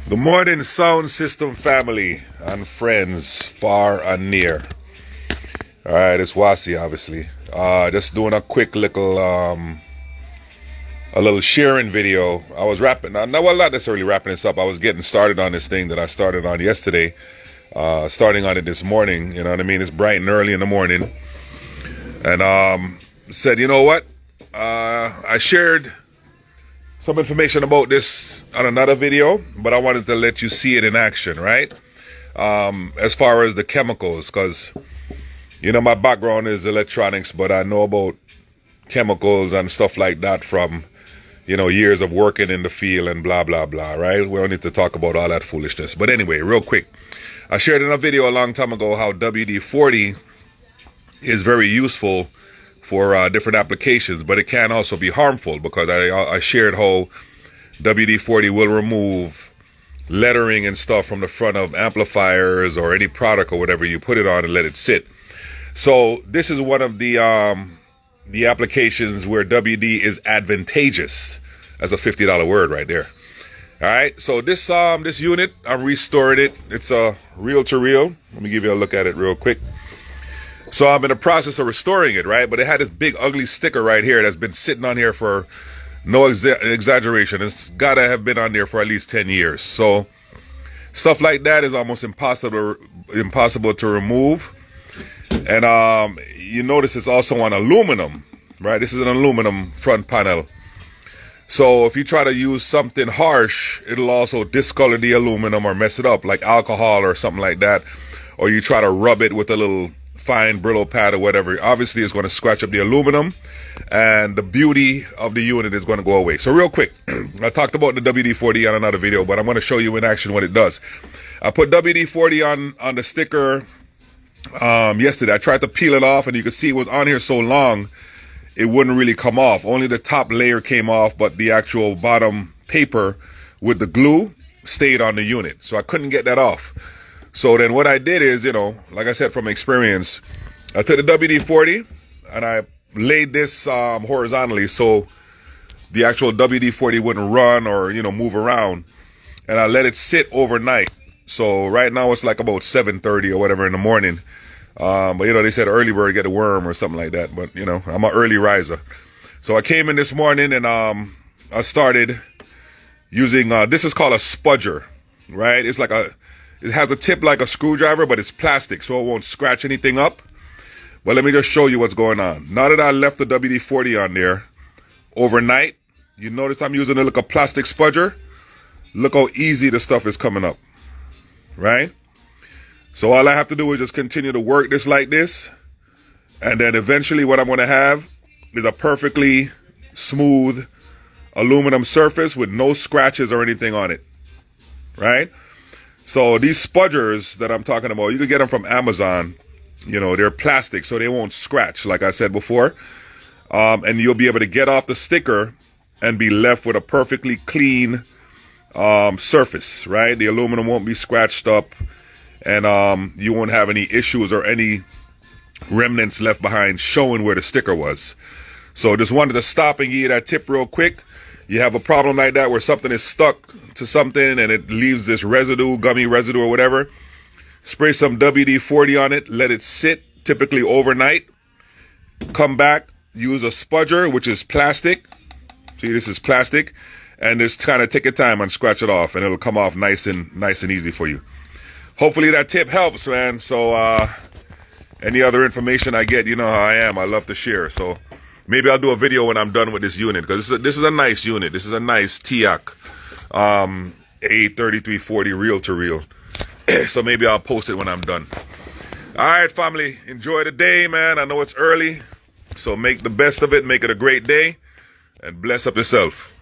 Good morning, sound system family and friends far and near. All right, it's Wasi, obviously. Just doing a quick little a little sharing video. I was wrapping, not necessarily wrapping this up. I was getting started on this thing that I started on yesterday. Starting on it this morning. You know what I mean? It's bright and early in the morning, and said, you know what? I shared some information about this on another video, but I wanted to let you see it in action, right? As far as the chemicals, because, you know, my background is electronics, but I know about chemicals and stuff like that from, you know, years of working in the field and blah, blah, blah, right? We don't need to talk about all that foolishness. But anyway, real quick, I shared in a video a long time ago how WD-40 is very useful for different applications, but it can also be harmful, because I shared how WD-40 will remove lettering and stuff from the front of amplifiers or any product or whatever you put it on and let it sit. So this is one of the applications where WD is advantageous. That's a $50 word right there. All right, so this unit, I'm restoring it. It's a reel-to-reel. Let me give you a look at it real quick. So I'm in the process of restoring it, right? But it had this big ugly sticker right here that's been sitting on here for no exaggeration. It's got to have been on there for at least 10 years. So stuff like that is almost impossible to remove. And you notice it's also on aluminum, right? This is an aluminum front panel. So if you try to use something harsh, it'll also discolor the aluminum or mess it up, like alcohol or something like that. Or you try to rub it with a little fine Brillo pad or whatever, obviously it's going to scratch up the aluminum, and the beauty of the unit is going to go away. So real quick, I talked about the WD-40 on another video, but I'm going to show you in action what it does. I put WD-40 on the sticker yesterday. I tried to peel it off, and you can see it was on here so long it wouldn't really come off. Only the top layer came off, but the actual bottom paper with the glue stayed on the unit, so I couldn't get that off. So then what I did is, you know, like I said from experience, I took the WD-40 and I laid this horizontally so the actual WD-40 wouldn't run or, you know, move around. And I let it sit overnight. So right now it's like about 7:30 or whatever in the morning. But, you know, they said early bird get a worm or something like that. But, you know, I'm an early riser. So I came in this morning and I started using, this is called a spudger, right? It's like it has a tip like a screwdriver, but it's plastic, so it won't scratch anything up. But let me just show you what's going on. Now that I left the WD-40 on there overnight, you notice I'm using a plastic spudger. Look how easy the stuff is coming up, right? So all I have to do is just continue to work this like this, and then eventually what I'm going to have is a perfectly smooth aluminum surface with no scratches or anything on it, right? So these spudgers that I'm talking about, you can get them from Amazon. You know, they're plastic, so they won't scratch, like I said before. And you'll be able to get off the sticker and be left with a perfectly clean surface, right? The aluminum won't be scratched up, and you won't have any issues or any remnants left behind showing where the sticker was. So just wanted to stop and give you that tip real quick. You have a problem like that where something is stuck to something and it leaves this residue, gummy residue or whatever. Spray some WD-40 on it, let it sit, typically overnight. Come back, use a spudger, which is plastic. See, this is plastic. And just kind of take your time and scratch it off, and it'll come off nice and easy for you. Hopefully that tip helps, man. So any other information I get, you know how I am. I love to share. So maybe I'll do a video when I'm done with this unit, because this is a nice unit. This is a nice TIAC A3340 reel-to-reel. So maybe I'll post it when I'm done. All right, family. Enjoy the day, man. I know it's early, so make the best of it. Make it a great day, and bless up yourself.